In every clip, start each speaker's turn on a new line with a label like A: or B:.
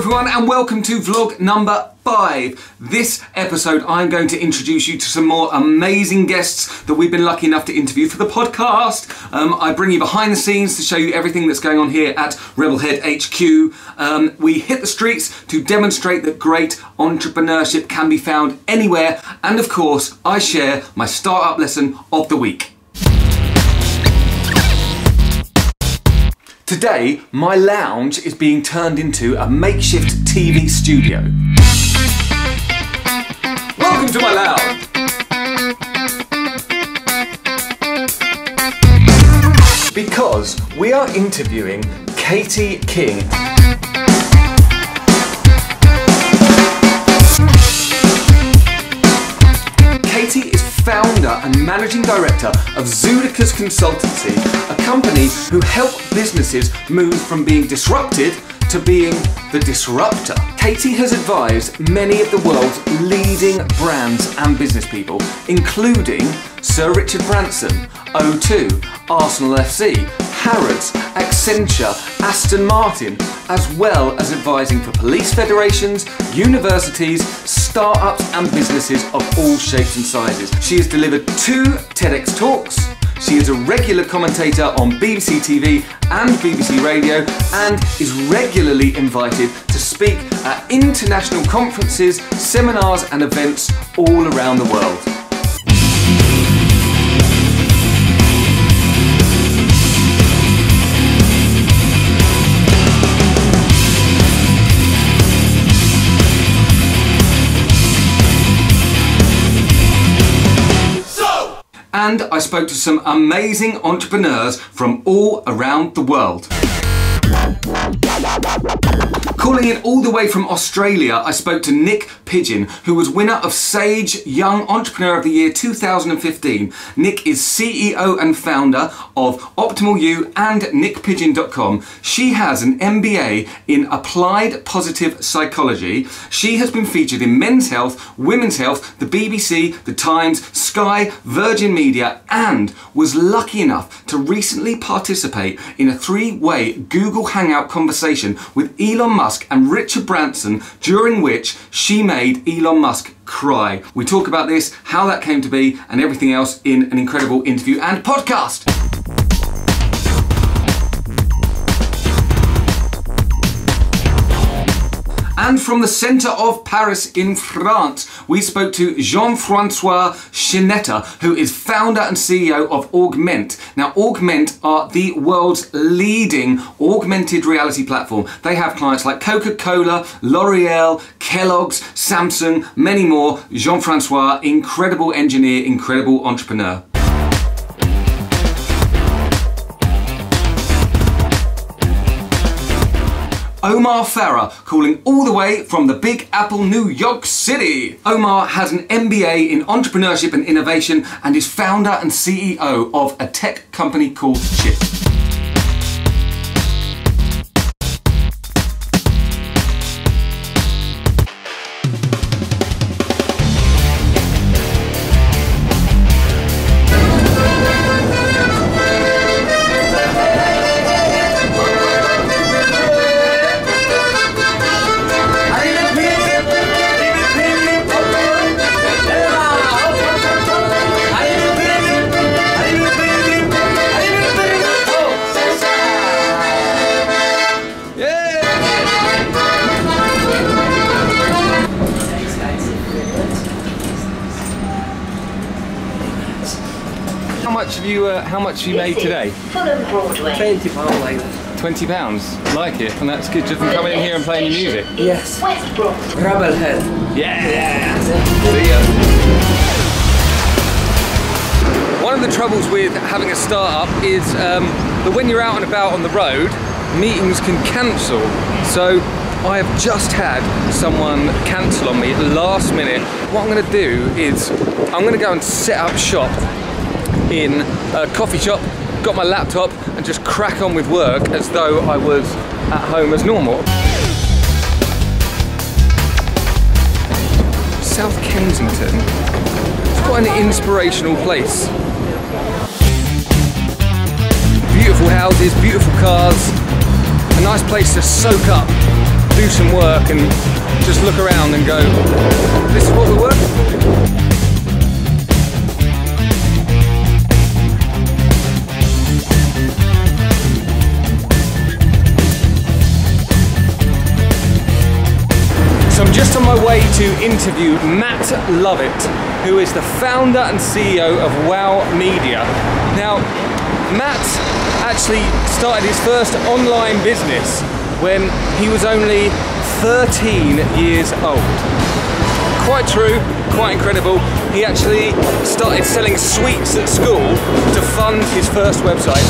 A: everyone and welcome to vlog number 5. This episode I'm going to introduce you to some more amazing guests that we've been lucky enough to interview for the podcast. I bring you behind the scenes to show you everything that's going on here at Rebelhead HQ. We hit the streets to demonstrate that great entrepreneurship can be found anywhere, and of course I share my startup lesson of the week. Today, my lounge is being turned into a makeshift TV studio. Welcome to my lounge! Because we are interviewing Katie King. Katie is founder and managing director of Zudica's Consultancy, a company who help businesses move from being disrupted to being the disruptor. Katie has advised many of the world's leading brands and business people, including Sir Richard Branson, O2, Arsenal FC, Harrods, Accenture, Aston Martin, as well as advising for police federations, universities, startups and businesses of all shapes and sizes. She has delivered 2 TEDx talks. She is a regular commentator on BBC TV and BBC Radio and is regularly invited to speak at international conferences, seminars and events all around the world. And I spoke to some amazing entrepreneurs from all around the world. Calling in all the way from Australia, I spoke to Nick Pigeon, who was winner of Sage Young Entrepreneur of the Year 2015. Nick is CEO and founder of Optimal You and nickpigeon.com. She has an MBA in Applied Positive Psychology. She has been featured in Men's Health, Women's Health, the BBC, The Times, Sky, Virgin Media, and was lucky enough to recently participate in a 3-way Google Hangout conversation with Elon Musk and Richard Branson, during which she made Elon Musk cry. We talk about this, how that came to be, and everything else in an incredible interview and podcast. And from the centre of Paris in France, we spoke to Jean-Francois Chinetta, who is founder and CEO of Augment. Now, Augment are the world's leading augmented reality platform. They have clients like Coca-Cola, L'Oreal, Kellogg's, Samsung, many more. Jean-Francois, incredible engineer, incredible entrepreneur. Omar Farah, calling all the way from the Big Apple, New York City. Omar has an MBA in entrepreneurship and innovation and is founder and CEO of a tech company called Chip. How much have you made today?
B: £20 like that.
A: £20? Like it, and that's good just from coming in here and playing your music.
B: Yes. Rebelhead.
A: Yeah. See ya. One of the troubles with having a startup is that when you're out and about on the road, meetings can cancel. So I have just had someone cancel on me at the last minute. What I'm going to do is I'm going to go and set up shop in a coffee shop, got my laptop and just crack on with work as though I was at home as normal. South Kensington, it's quite an inspirational place. Beautiful houses, beautiful cars, a nice place to soak up. do some work and just look around and go, this is what we're working for. So I'm just on my way to interview Matt Lovett, who is the founder and CEO of Wow Media. Now, Matt actually started his first online business when he was only 13 years old. Quite true, quite incredible. He actually started selling sweets at school to fund his first website.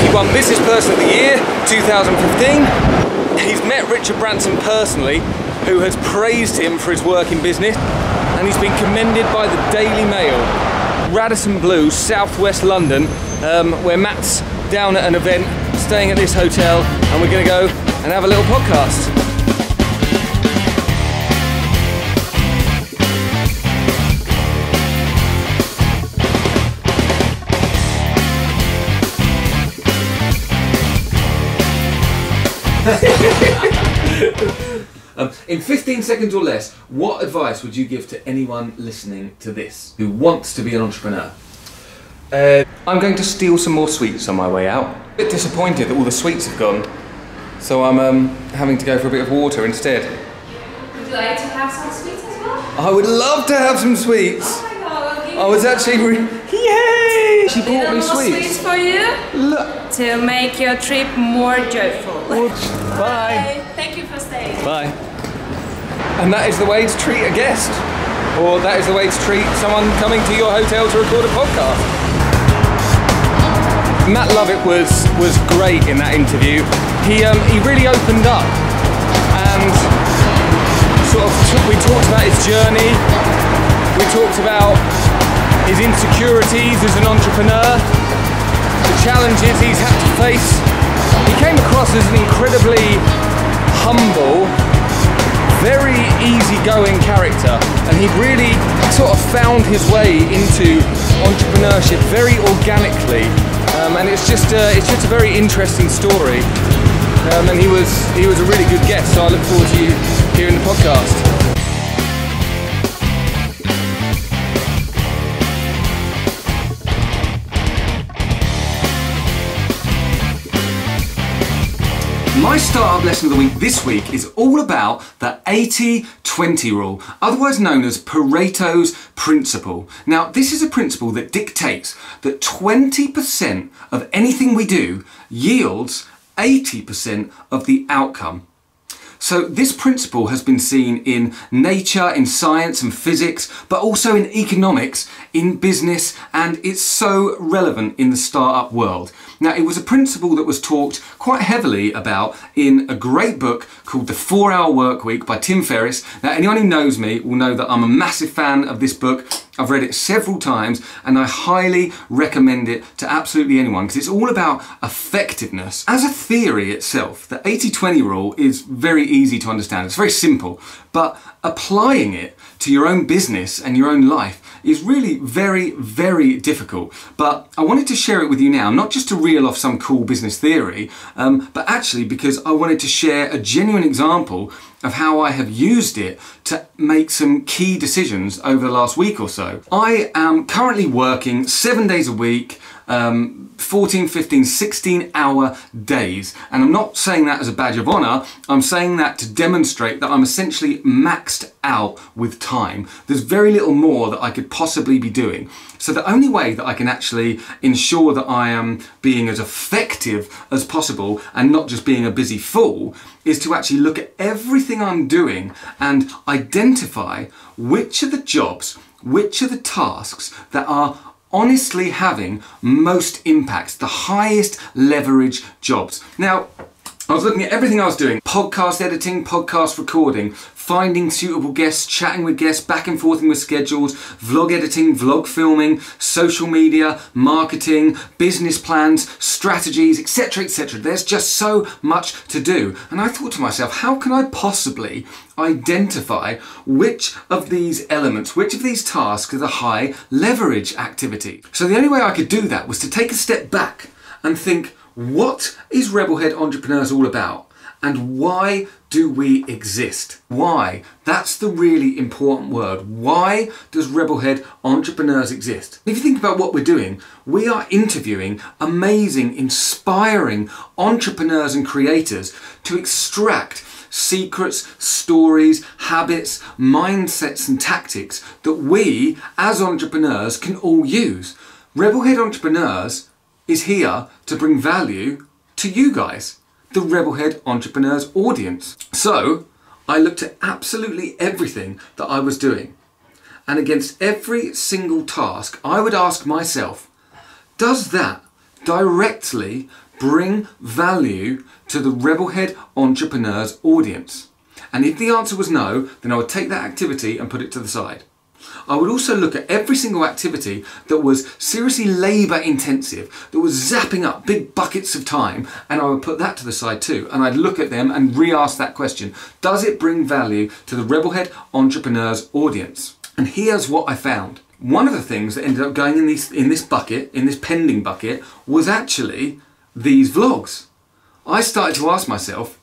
A: He won Business Person of the Year 2015. He's met Richard Branson personally, who has praised him for his work in business, and he's been commended by the Daily Mail. Radisson Blu, southwest London, where Matt's down at an event, staying at this hotel, and we're going to go and have a little podcast. In 15 seconds or less, what advice would you give to anyone listening to this who wants to be an entrepreneur? I'm going to steal some more sweets on my way out. A bit disappointed that all the sweets have gone, so I'm having to go for a bit of water instead.
C: Would you like to have some sweets as well?
A: I would love to have some sweets.
C: Oh my god, I'll give you
A: I was actually yay! She brought me
C: sweets for you.
A: Look.
C: To make your trip more joyful.
A: Bye.
C: Thank you for staying.
A: Bye. And that is the way to treat a guest. Or that is the way to treat someone coming to your hotel to record a podcast. Matt Lovett was great in that interview. He really opened up and we talked about his journey. We talked about his insecurities as an entrepreneur, the challenges he's had to face. He came across as an incredibly humble, very easygoing character, and he'd really sort of found his way into entrepreneurship very organically, and it's just a very interesting story, and he was a really good guest, so I look forward to you hearing the podcast. My startup lesson of the week this week is all about the 80-20 rule, otherwise known as Pareto's principle. Now, this is a principle that dictates that 20% of anything we do yields 80% of the outcome. So this principle has been seen in nature, in science and physics, but also in economics, in business, and it's so relevant in the startup world. Now, it was a principle that was talked quite heavily about in a great book called The 4-Hour Workweek by Tim Ferriss. Now, anyone who knows me will know that I'm a massive fan of this book. I've read it several times and I highly recommend it to absolutely anyone because it's all about effectiveness. As a theory itself, the 80-20 rule is very easy to understand. It's very simple, but applying it to your own business and your own life is really very, very difficult. But I wanted to share it with you now, not just to reel off some cool business theory, but actually because I wanted to share a genuine example of how I have used it to make some key decisions over the last week or so. I am currently working 7 days a week, 14, 15, 16-hour days. And I'm not saying that as a badge of honor, I'm saying that to demonstrate that I'm essentially maxed out with time. There's very little more that I could possibly be doing. So the only way that I can actually ensure that I am being as effective as possible and not just being a busy fool is to actually look at everything I'm doing and identify which are the jobs, which are the tasks that are honestly having most impacts, the highest leverage jobs. Now, I was looking at everything I was doing: podcast editing, podcast recording, finding suitable guests, chatting with guests, back and forthing with schedules, vlog editing, vlog filming, social media, marketing, business plans, strategies, etc, etc. There's just so much to do. And I thought to myself, how can I possibly identify which of these elements, which of these tasks are the high leverage activity? So the only way I could do that was to take a step back and think, what is Rebelhead Entrepreneurs all about? And why do we exist? Why? That's the really important word. Why does Rebelhead Entrepreneurs exist? If you think about what we're doing, we are interviewing amazing, inspiring entrepreneurs and creators to extract secrets, stories, habits, mindsets and tactics that we as entrepreneurs can all use. Rebelhead Entrepreneurs is here to bring value to you guys, the Rebelhead Entrepreneurs audience. So I looked at absolutely everything that I was doing, and against every single task I would ask myself, does that directly bring value to the Rebelhead Entrepreneurs audience? And if the answer was no, then I would take that activity and put it to the side. I would also look at every single activity that was seriously labour intensive, that was zapping up big buckets of time, and I would put that to the side too. And I'd look at them and re-ask that question: does it bring value to the Rebelhead Entrepreneurs audience? And here's what I found. One of the things that ended up going in this bucket, in this pending bucket, was actually these vlogs. I started to ask myself,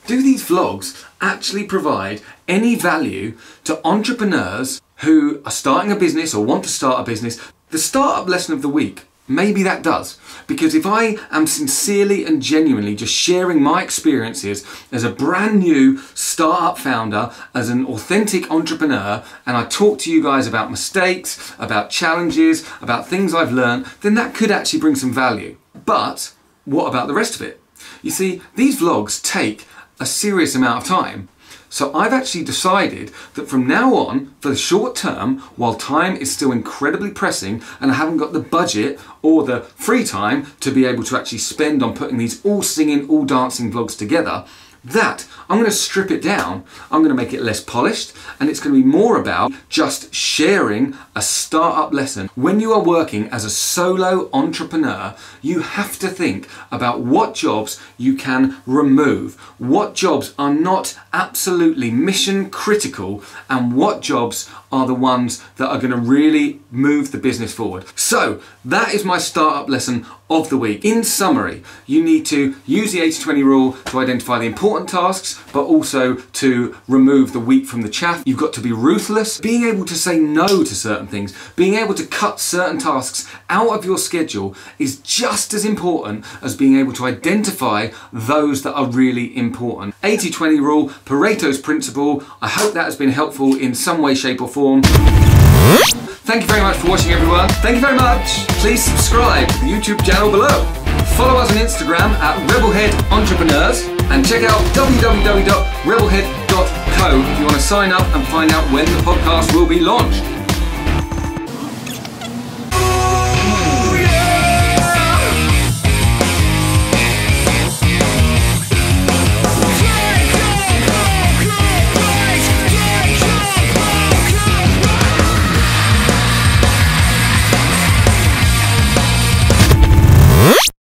A: do these vlogs actually provide any value to entrepreneurs who are starting a business or want to start a business? The startup lesson of the week, maybe that does. Because if I am sincerely and genuinely just sharing my experiences as a brand new startup founder, as an authentic entrepreneur, and I talk to you guys about mistakes, about challenges, about things I've learned, then that could actually bring some value. But what about the rest of it? You see, these vlogs take a serious amount of time. So I've actually decided that from now on, for the short term, while time is still incredibly pressing and I haven't got the budget or the free time to be able to actually spend on putting these all singing, all dancing vlogs together, that I'm going to strip it down. I'm going to make it less polished, and it's going to be more about just sharing a startup lesson. When you are working as a solo entrepreneur, you have to think about what jobs you can remove, what jobs are not absolutely mission critical, and what jobs are the ones that are going to really move the business forward. So that is my startup lesson of the week. In summary, you need to use the 80-20 rule to identify the important tasks, but also to remove the wheat from the chaff. You've got to be ruthless, being able to say no to certain things, being able to cut certain tasks out of your schedule is just as important as being able to identify those that are really important. 80-20 rule, Pareto's principle. I hope that has been helpful in some way, shape or form. Thank you very much for watching, everyone. Thank you very much. Please subscribe to the YouTube channel below. Follow us on Instagram at Rebelhead Entrepreneurs, and check out www.rebelhead.co if you want to sign up and find out when the podcast will be launched.